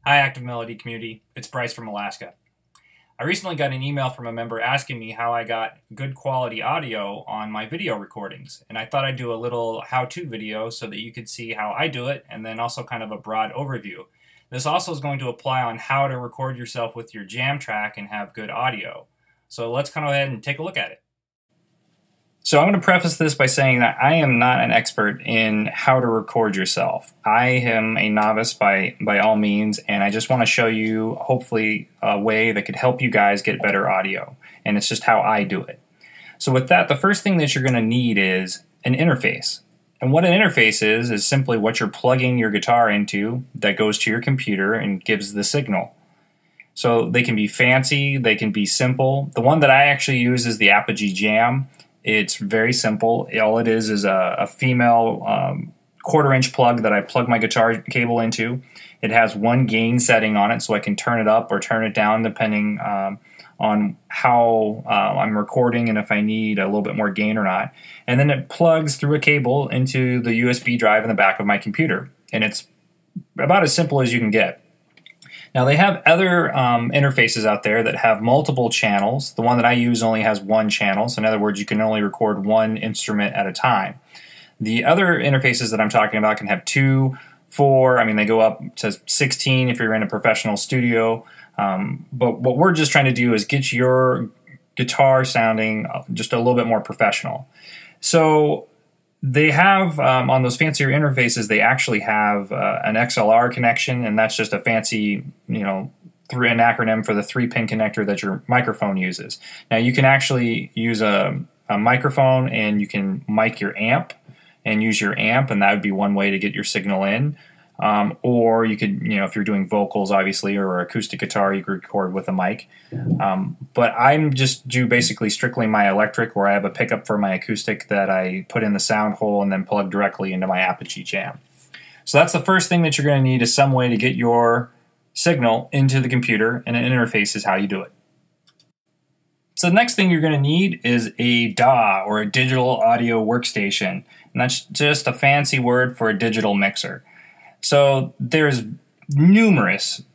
Hi, Active Melody community. It's Bryce from Alaska. I recently got an email from a member asking me how I got good quality audio on my video recordings, and I thought I'd do a little how-to video so that you could see how I do it, and then also kind of a broad overview. This also is going to apply on how to record yourself with your jam track and have good audio. So let's go ahead and take a look at it. So I'm going to preface this by saying that I am not an expert in how to record yourself. I am a novice by all means, and I just want to show you, hopefully, a way that could help you guys get better audio. And it's just how I do it. So with that, the first thing that you're going to need is an interface. And what an interface is simply what you're plugging your guitar into that goes to your computer and gives the signal. So they can be fancy, they can be simple. The one that I actually use is the Apogee Jam. It's very simple. All it is a female quarter-inch plug that I plug my guitar cable into. It has one gain setting on it, so I can turn it up or turn it down depending on how I'm recording and if I need a little bit more gain or not. And then it plugs through a cable into the USB drive in the back of my computer. And it's about as simple as you can get. Now they have other interfaces out there that have multiple channels. The one that I use only has one channel, so in other words you can only record one instrument at a time. The other interfaces that I'm talking about can have 2, 4, I mean they go up to 16 if you're in a professional studio. But what we're just trying to do is get your guitar sounding just a little bit more professional. So they have, on those fancier interfaces, they actually have an XLR connection, and that's just a fancy, an acronym for the 3-pin connector that your microphone uses. Now you can actually use a microphone and you can mic your amp and use your amp, and that would be one way to get your signal in. Or you could, if you're doing vocals, obviously, or acoustic guitar, you could record with a mic. But I'm just do basically strictly my electric, where I have a pickup for my acoustic that I put in the sound hole and then plug directly into my Apogee Jam. So that's the first thing that you're going to need, is some way to get your signal into the computer, and an interface is how you do it. So the next thing you're going to need is a DAW, or a digital audio workstation. And that's just a fancy word for a digital mixer. So there's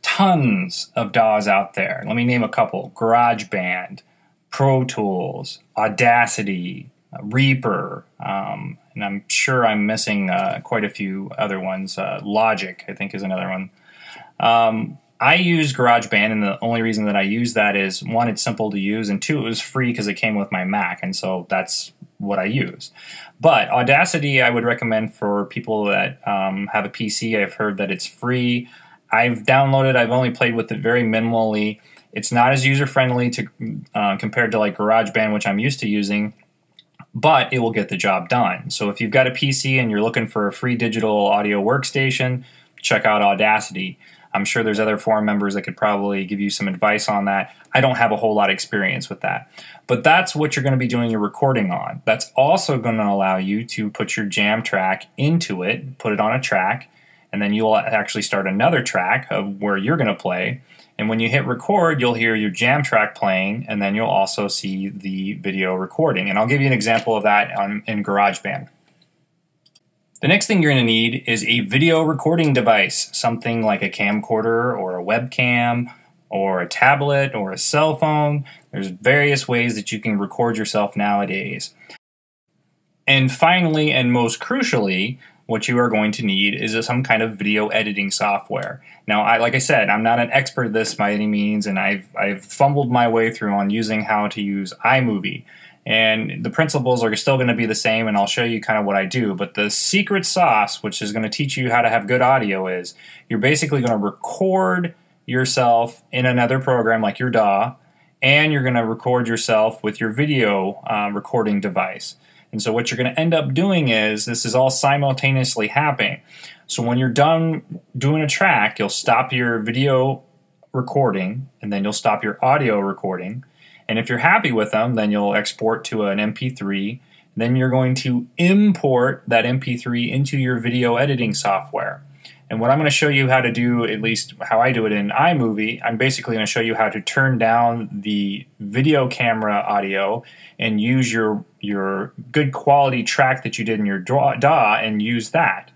tons of DAWs out there. Let me name a couple: GarageBand, Pro Tools, Audacity, Reaper, and I'm sure I'm missing quite a few other ones. Logic, I think, is another one. I use GarageBand, and the only reason that I use that is, 1, it's simple to use, and 2, it was free because it came with my Mac, and so that's what I use. But Audacity I would recommend for people that have a PC. I've heard that it's free. I've downloaded, I've only played with it very minimally. It's not as user-friendly to compared to like GarageBand, which I'm used to using, but it will get the job done. So if you've got a PC and you're looking for a free digital audio workstation, check out Audacity. I'm sure there's other forum members that could probably give you some advice on that. I don't have a whole lot of experience with that. But that's what you're going to be doing your recording on. That's also going to allow you to put your jam track into it, put it on a track, and then you'll actually start another track of where you're going to play. And when you hit record, you'll hear your jam track playing, and then you'll also see the video recording. And I'll give you an example of that in GarageBand. The next thing you're going to need is a video recording device, something like a camcorder or a webcam or a tablet or a cell phone. There's various ways that you can record yourself nowadays. And finally, and most crucially, what you are going to need is some kind of video editing software. Now, like I said, I'm not an expert at this by any means, and I've fumbled my way through on using how to use iMovie. And the principles are still going to be the same, and I'll show you kind of what I do. But the secret sauce, which is going to teach you how to have good audio, is you're basically going to record yourself in another program like your DAW, and you're going to record yourself with your video recording device. And so what you're going to end up doing is, this is all simultaneously happening. So when you're done doing a track, you'll stop your video recording, and then you'll stop your audio recording. And if you're happy with them, then you'll export to an MP3. Then you're going to import that MP3 into your video editing software. And what I'm going to show you how to do, at least how I do it in iMovie, I'm basically going to show you how to turn down the video camera audio and use your good quality track that you did in your DAW and use that.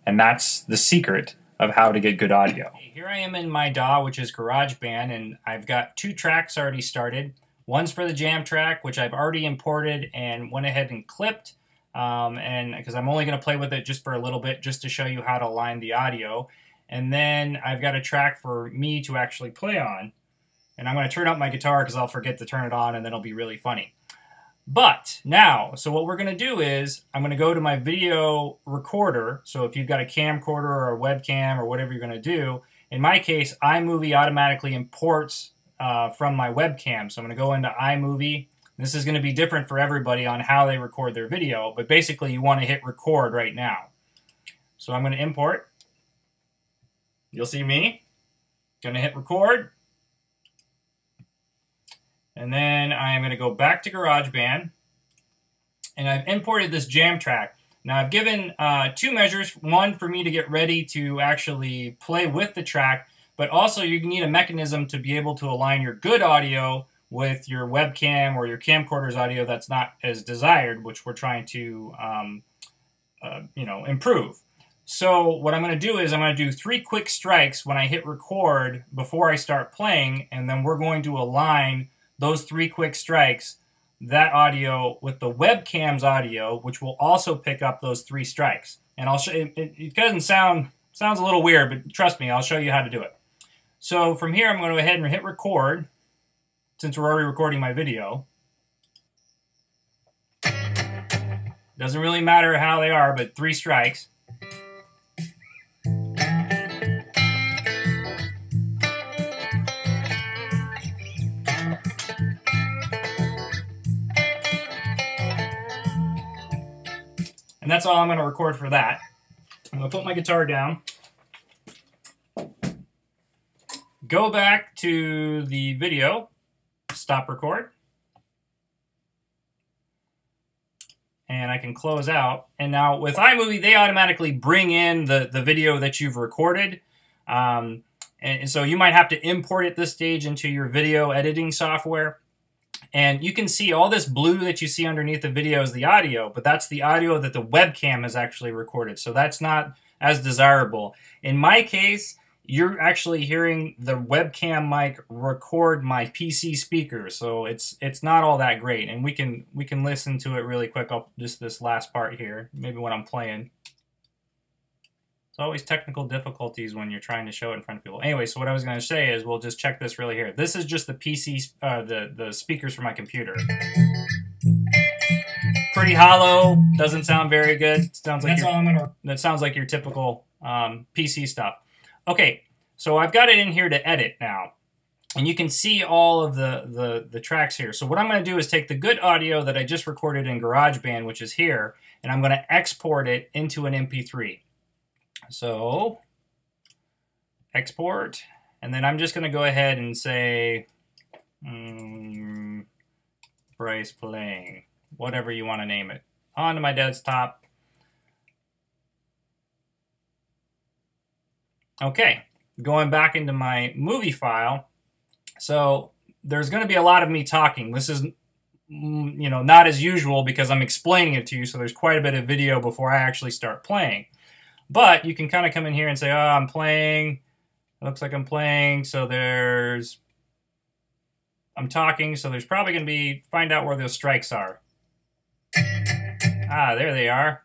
And that's the secret of how to get good audio. Here I am in my DAW, which is GarageBand, and I've got 2 tracks already started. One's for the jam track, which I've already imported and went ahead and clipped, and because I'm only going to play with it just for a little bit, just to show you how to align the audio. And then I've got a track for me to actually play on, and I'm going to turn up my guitar because I'll forget to turn it on, and then it'll be really funny. But now, so what we're going to do is I'm going to go to my video recorder. So if you've got a camcorder or a webcam or whatever you're going to do, in my case, iMovie automatically imports from my webcam. So I'm going to go into iMovie. This is going to be different for everybody on how they record their video, but basically you want to hit record right now. So I'm going to import. You'll see me. Going to hit record. And then I'm going to go back to GarageBand, and I've imported this jam track. Now I've given 2 measures, one for me to get ready to actually play with the track, but also you need a mechanism to be able to align your good audio with your webcam or your camcorder's audio that's not as desired, which we're trying to improve. So what I'm going to do is I'm going to do 3 quick strikes when I hit record before I start playing, and then we're going to align those 3 quick strikes, that audio with the webcam's audio, which will also pick up those 3 strikes. And I'll show you, it doesn't sounds a little weird, but trust me, I'll show you how to do it. So from here, I'm going to go ahead and hit record, since we're already recording my video. Doesn't really matter how they are, but 3 strikes. And that's all I'm going to record for that. I'm going to put my guitar down. Go back to the video. Stop record. And I can close out. And now with iMovie, they automatically bring in the video that you've recorded. And so you might have to import at this stage into your video editing software. And you can see all this blue that you see underneath the video is the audio, but that's the audio that the webcam has actually recorded. So that's not as desirable. In my case, you're actually hearing the webcam mic record my PC speaker, so it's not all that great. And we can listen to it really quick. Just this last part here, maybe when I'm playing. It's always technical difficulties when you're trying to show it in front of people. Anyway, so what I was going to say is we'll just check this really here. This is just the PC, the speakers for my computer. Pretty hollow, doesn't sound very good. Sounds like that sounds like your typical PC stuff. Okay, so I've got it in here to edit now. And you can see all of the tracks here. So what I'm going to do is take the good audio that I just recorded in GarageBand, which is here, and I'm going to export it into an MP3. So, export, and then I'm just going to go ahead and say, Bryce playing, whatever you want to name it, onto my desktop. Okay, going back into my movie file. So, there's going to be a lot of me talking. This is, not as usual because I'm explaining it to you, so there's quite a bit of video before I actually start playing. But you can kind of come in here and say, oh, I'm playing. It looks like I'm playing. So I'm talking. So there's probably going to be, find out where those strikes are. Ah, there they are.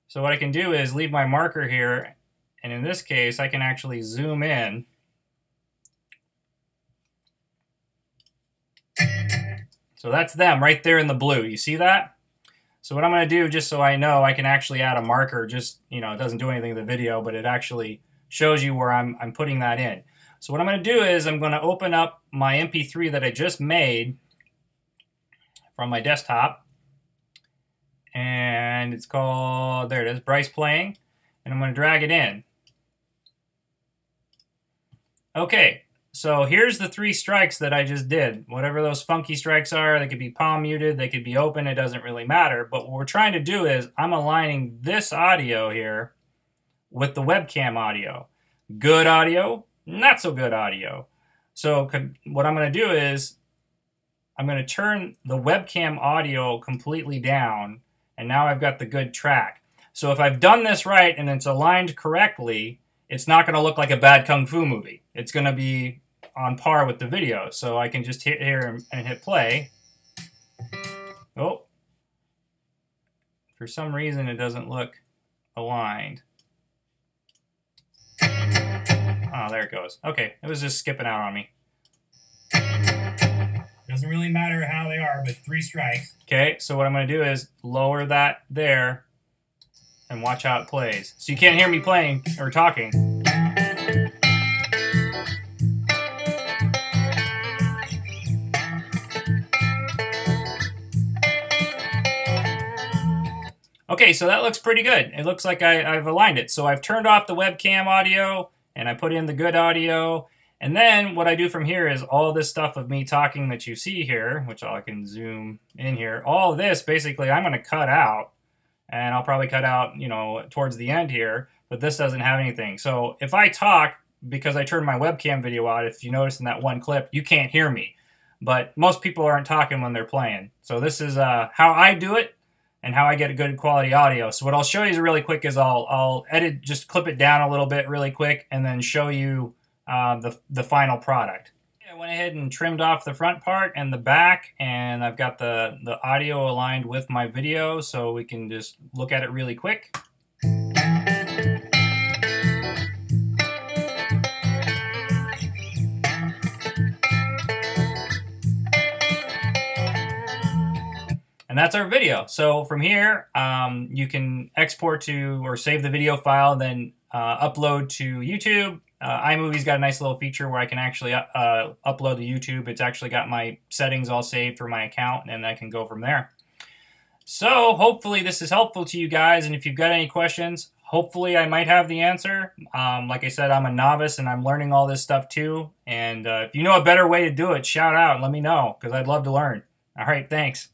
So what I can do is leave my marker here. And in this case, I can actually zoom in. So that's them right there in the blue. You see that? So what I'm going to do, just so I know, I can actually add a marker. Just, it doesn't do anything to the video, but it actually shows you where I'm putting that in. So what I'm going to do is I'm going to open up my MP3 that I just made from my desktop. And it's called, there it is, Bryce Playing. And I'm going to drag it in. Okay. So here's the 3 strikes that I just did. Whatever those funky strikes are, they could be palm muted, they could be open, it doesn't really matter. But what we're trying to do is I'm aligning this audio here with the webcam audio. Good audio, not so good audio. So what I'm going to do is I'm going to turn the webcam audio completely down, and now I've got the good track. So if I've done this right and it's aligned correctly, it's not going to look like a bad kung fu movie. It's going to be on par with the video. So I can just hit here and hit play. Oh, for some reason it doesn't look aligned. Oh, there it goes. Okay, it was just skipping out on me. Doesn't really matter how they are, but 3 strikes. Okay, so what I'm going to do is lower that there and watch how it plays. So you can't hear me playing or talking. Okay, so that looks pretty good. It looks like I've aligned it. So I've turned off the webcam audio and I put in the good audio. And then what I do from here is all this stuff of me talking that you see here, which I can zoom in here. All of this, basically, I'm going to cut out. And I'll probably cut out, you know, towards the end here. But this doesn't have anything. So if I talk, because I turned my webcam video out, if you notice in that one clip, you can't hear me. But most people aren't talking when they're playing. So this is how I do it and how I get a good quality audio. So what I'll show you really quick is I'll edit, just clip it down a little bit really quick, and then show you the final product. I went ahead and trimmed off the front part and the back, and I've got the audio aligned with my video, so we can just look at it really quick. And that's our video. So from here, you can export to or save the video file, then upload to YouTube. iMovie's got a nice little feature where I can actually upload to YouTube. It's actually got my settings all saved for my account, and I can go from there. So hopefully this is helpful to you guys, and if you've got any questions, hopefully I might have the answer. Like I said, I'm a novice and I'm learning all this stuff too. And if you know a better way to do it, shout out and let me know, because I'd love to learn. All right, thanks.